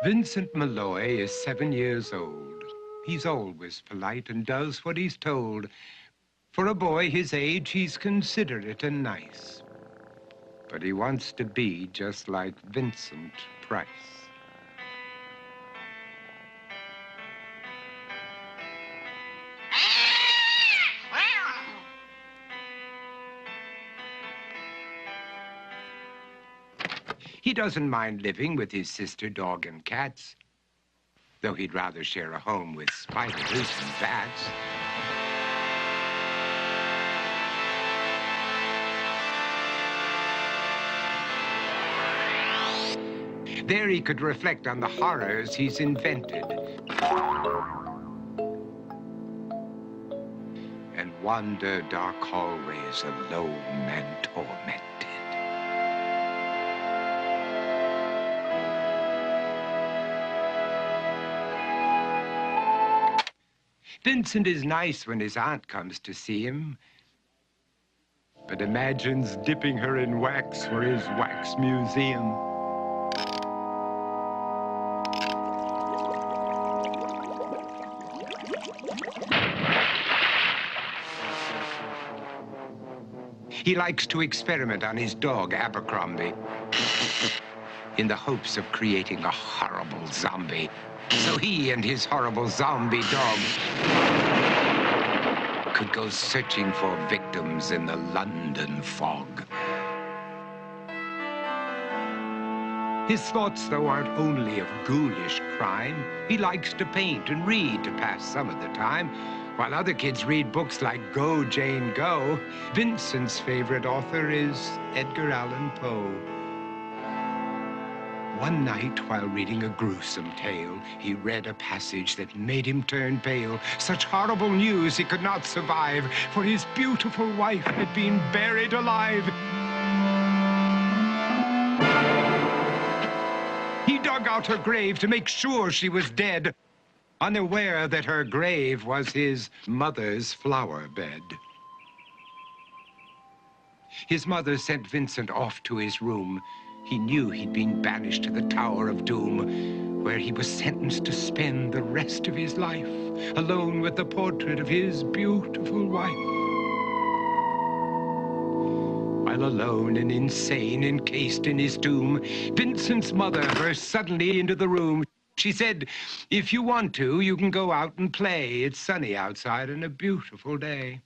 Vincent Malloy is 7 years old. He's always polite and does what he's told. For a boy his age, he's considerate and nice. But he wants to be just like Vincent Price. He doesn't mind living with his sister, dog, and cats, though he'd rather share a home with spiders and bats. There he could reflect on the horrors he's invented and wander dark hallways alone and tormented. Vincent is nice when his aunt comes to see him, but imagines dipping her in wax for his wax museum. He likes to experiment on his dog, Abercrombie, in the hopes of creating a horrible zombie. So he and his horrible zombie dog could go searching for victims in the London fog. His thoughts, though, aren't only of ghoulish crime. He likes to paint and read to pass some of the time. While other kids read books like Go, Jane, Go, Vincent's favorite author is Edgar Allan Poe. One night, while reading a gruesome tale, he read a passage that made him turn pale. Such horrible news he could not survive, for his beautiful wife had been buried alive. He dug out her grave to make sure she was dead, unaware that her grave was his mother's flower bed. His mother sent Vincent off to his room. He knew he'd been banished to the Tower of Doom, where he was sentenced to spend the rest of his life alone with the portrait of his beautiful wife. While alone and insane, encased in his tomb, Vincent's mother burst suddenly into the room. She said, "If you want to, you can go out and play. It's sunny outside and a beautiful day."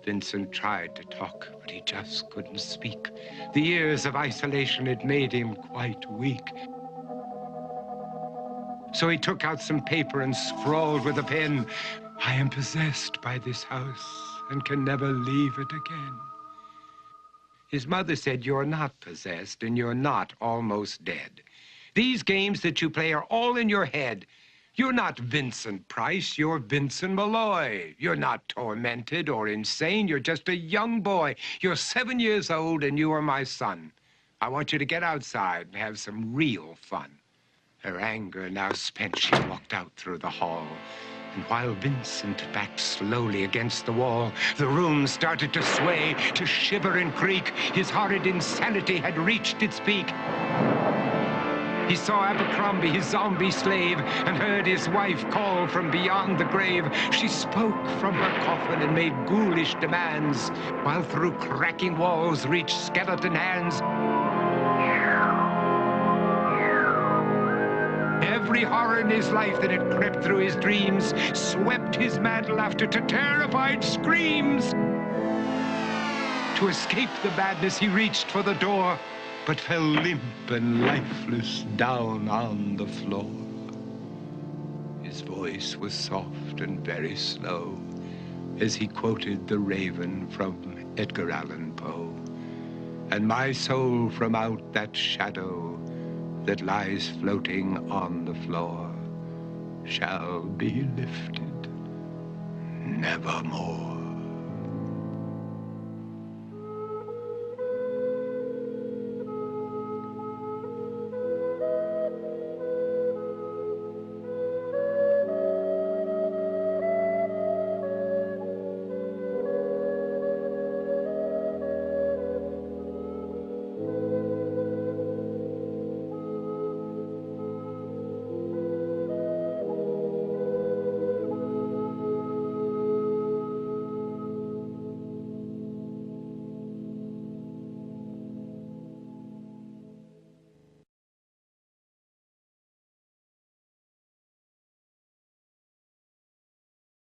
Vincent tried to talk, but he just couldn't speak. The years of isolation had made him quite weak. So he took out some paper and scrawled with a pen, "I am possessed by this house and can never leave it again." His mother said, "You're not possessed and you're not almost dead. These games that you play are all in your head. You're not Vincent Price, you're Vincent Malloy. You're not tormented or insane, you're just a young boy. You're 7 years old and you are my son. I want you to get outside and have some real fun." Her anger now spent, she walked out through the hall. And while Vincent backed slowly against the wall, the room started to sway, to shiver and creak. His horrid insanity had reached its peak. He saw Abercrombie, his zombie slave, and heard his wife call from beyond the grave. She spoke from her coffin and made ghoulish demands, while through cracking walls reached skeleton hands. Every horror in his life that had crept through his dreams swept his mad laughter to terrified screams. To escape the madness, he reached for the door, but fell limp and lifeless down on the floor. His voice was soft and very slow as he quoted The Raven from Edgar Allan Poe. "And my soul from out that shadow that lies floating on the floor shall be lifted nevermore."